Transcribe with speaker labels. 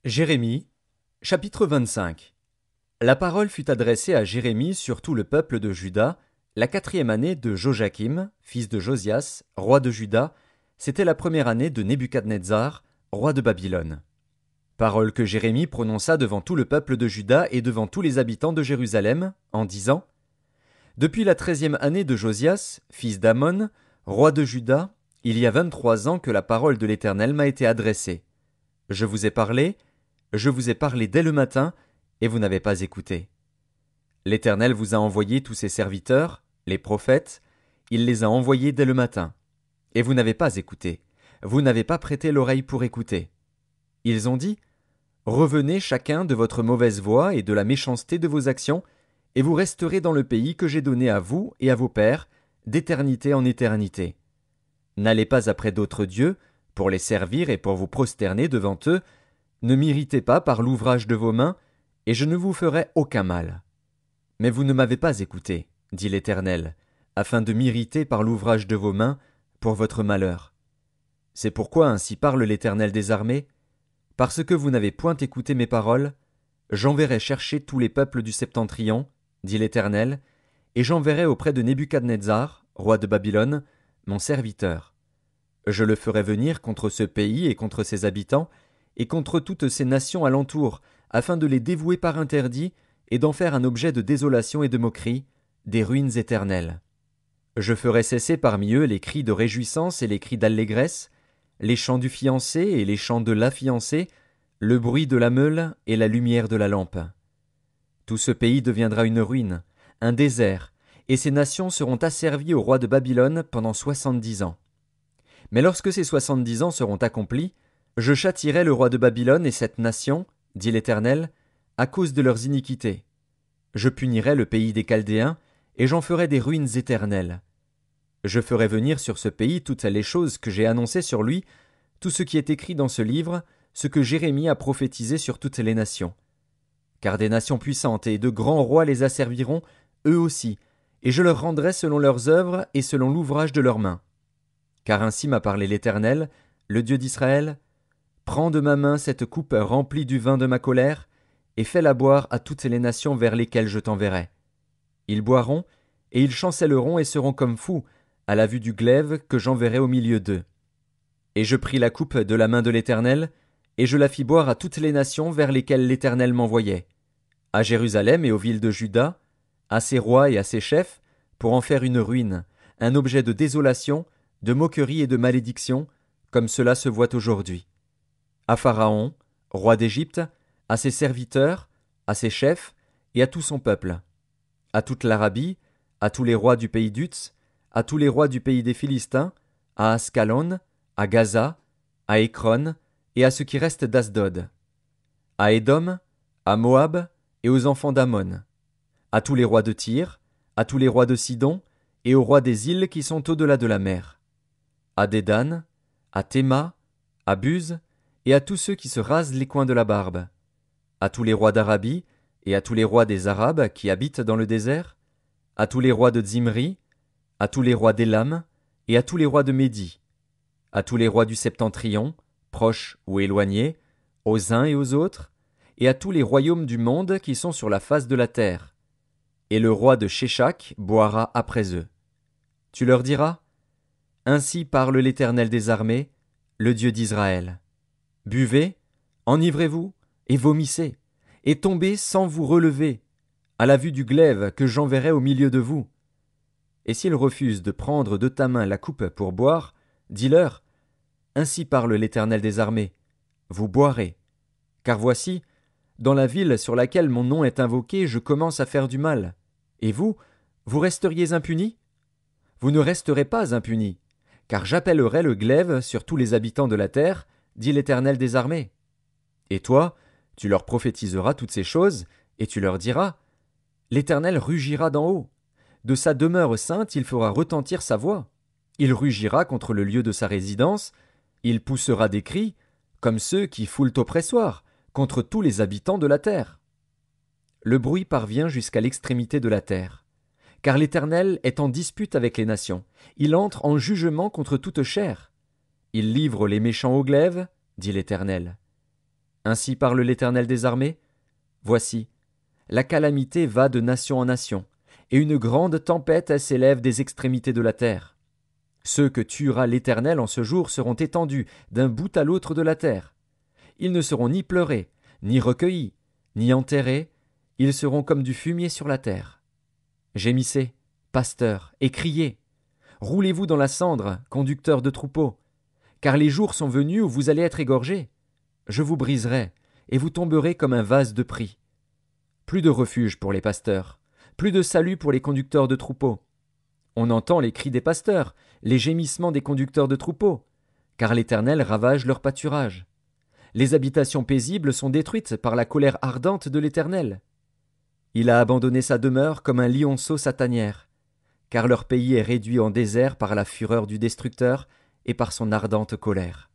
Speaker 1: Jérémie, chapitre 25. La parole fut adressée à Jérémie sur tout le peuple de Juda, la 4e année de Joachim, fils de Josias, roi de Juda, c'était la première année de Nebuchadnezzar, roi de Babylone. Parole que Jérémie prononça devant tout le peuple de Juda et devant tous les habitants de Jérusalem, en disant: Depuis la 13e année de Josias, fils d'Amon, roi de Juda, il y a 23 ans que la parole de l'Éternel m'a été adressée. Je vous ai parlé dès le matin, et vous n'avez pas écouté. L'Éternel vous a envoyé tous ses serviteurs, les prophètes, il les a envoyés dès le matin. Et vous n'avez pas écouté, vous n'avez pas prêté l'oreille pour écouter. Ils ont dit: Revenez chacun de votre mauvaise voie et de la méchanceté de vos actions, et vous resterez dans le pays que j'ai donné à vous et à vos pères, d'éternité en éternité. N'allez pas après d'autres dieux, pour les servir et pour vous prosterner devant eux. Ne m'irritez pas par l'ouvrage de vos mains, et je ne vous ferai aucun mal. Mais vous ne m'avez pas écouté, dit l'Éternel, afin de m'irriter par l'ouvrage de vos mains, pour votre malheur. C'est pourquoi ainsi parle l'Éternel des armées: parce que vous n'avez point écouté mes paroles, j'enverrai chercher tous les peuples du septentrion, dit l'Éternel, et j'enverrai auprès de Nebuchadnezzar, roi de Babylone, mon serviteur. Je le ferai venir contre ce pays et contre ses habitants, et contre toutes ces nations alentour, afin de les dévouer par interdit, et d'en faire un objet de désolation et de moquerie, des ruines éternelles. Je ferai cesser parmi eux les cris de réjouissance et les cris d'allégresse, les chants du fiancé et les chants de la fiancée, le bruit de la meule et la lumière de la lampe. Tout ce pays deviendra une ruine, un désert, et ces nations seront asservies au roi de Babylone pendant 70 ans. Mais lorsque ces 70 ans seront accomplis, je châtierai le roi de Babylone et cette nation, dit l'Éternel, à cause de leurs iniquités. Je punirai le pays des Chaldéens, et j'en ferai des ruines éternelles. Je ferai venir sur ce pays toutes les choses que j'ai annoncées sur lui, tout ce qui est écrit dans ce livre, ce que Jérémie a prophétisé sur toutes les nations. Car des nations puissantes et de grands rois les asserviront, eux aussi, et je leur rendrai selon leurs œuvres et selon l'ouvrage de leurs mains. Car ainsi m'a parlé l'Éternel, le Dieu d'Israël: Prends de ma main cette coupe remplie du vin de ma colère, et fais-la boire à toutes les nations vers lesquelles je t'enverrai. Ils boiront, et ils chancelleront et seront comme fous, à la vue du glaive que j'enverrai au milieu d'eux. Et je pris la coupe de la main de l'Éternel, et je la fis boire à toutes les nations vers lesquelles l'Éternel m'envoyait, à Jérusalem et aux villes de Juda, à ses rois et à ses chefs, pour en faire une ruine, un objet de désolation, de moquerie et de malédiction, comme cela se voit aujourd'hui. À Pharaon, roi d'Égypte, à ses serviteurs, à ses chefs, et à tout son peuple, à toute l'Arabie, à tous les rois du pays d'Utz, à tous les rois du pays des Philistins, à Ascalon, à Gaza, à Écron, et à ce qui reste d'Asdod, à Édom, à Moab, et aux enfants d'Ammon, à tous les rois de Tyr, à tous les rois de Sidon, et aux rois des îles qui sont au-delà de la mer, à Dédan, à Théma, à Buz, et à tous ceux qui se rasent les coins de la barbe, à tous les rois d'Arabie, et à tous les rois des Arabes qui habitent dans le désert, à tous les rois de Zimri, à tous les rois d'Élam, et à tous les rois de Médie, à tous les rois du septentrion, proches ou éloignés, aux uns et aux autres, et à tous les royaumes du monde qui sont sur la face de la terre. Et le roi de Sheshak boira après eux. Tu leur diras: Ainsi parle l'Éternel des armées, le Dieu d'Israël. Buvez, enivrez-vous, et vomissez, et tombez sans vous relever, à la vue du glaive que j'enverrai au milieu de vous. Et s'ils refusent de prendre de ta main la coupe pour boire, dis-leur: Ainsi parle l'Éternel des armées, vous boirez. Car voici, dans la ville sur laquelle mon nom est invoqué, je commence à faire du mal. Et vous, vous resteriez impunis? Vous ne resterez pas impunis, car j'appellerai le glaive sur tous les habitants de la terre, dit l'Éternel des armées. Et toi, tu leur prophétiseras toutes ces choses, et tu leur diras: L'Éternel rugira d'en haut. De sa demeure sainte, il fera retentir sa voix. Il rugira contre le lieu de sa résidence. Il poussera des cris, comme ceux qui foulent au pressoir, contre tous les habitants de la terre. Le bruit parvient jusqu'à l'extrémité de la terre. Car l'Éternel est en dispute avec les nations. Il entre en jugement contre toute chair. Il livre les méchants au glaive, dit l'Éternel. Ainsi parle l'Éternel des armées. Voici, la calamité va de nation en nation, et une grande tempête s'élève des extrémités de la terre. Ceux que tuera l'Éternel en ce jour seront étendus d'un bout à l'autre de la terre. Ils ne seront ni pleurés, ni recueillis, ni enterrés, ils seront comme du fumier sur la terre. Gémissez, pasteurs, et criez. Roulez-vous dans la cendre, conducteurs de troupeaux, car les jours sont venus où vous allez être égorgés. Je vous briserai, et vous tomberez comme un vase de prix. Plus de refuge pour les pasteurs, plus de salut pour les conducteurs de troupeaux. On entend les cris des pasteurs, les gémissements des conducteurs de troupeaux, car l'Éternel ravage leur pâturage. Les habitations paisibles sont détruites par la colère ardente de l'Éternel. Il a abandonné sa demeure comme un lionceau sa tanière, car leur pays est réduit en désert par la fureur du destructeur et par son ardente colère.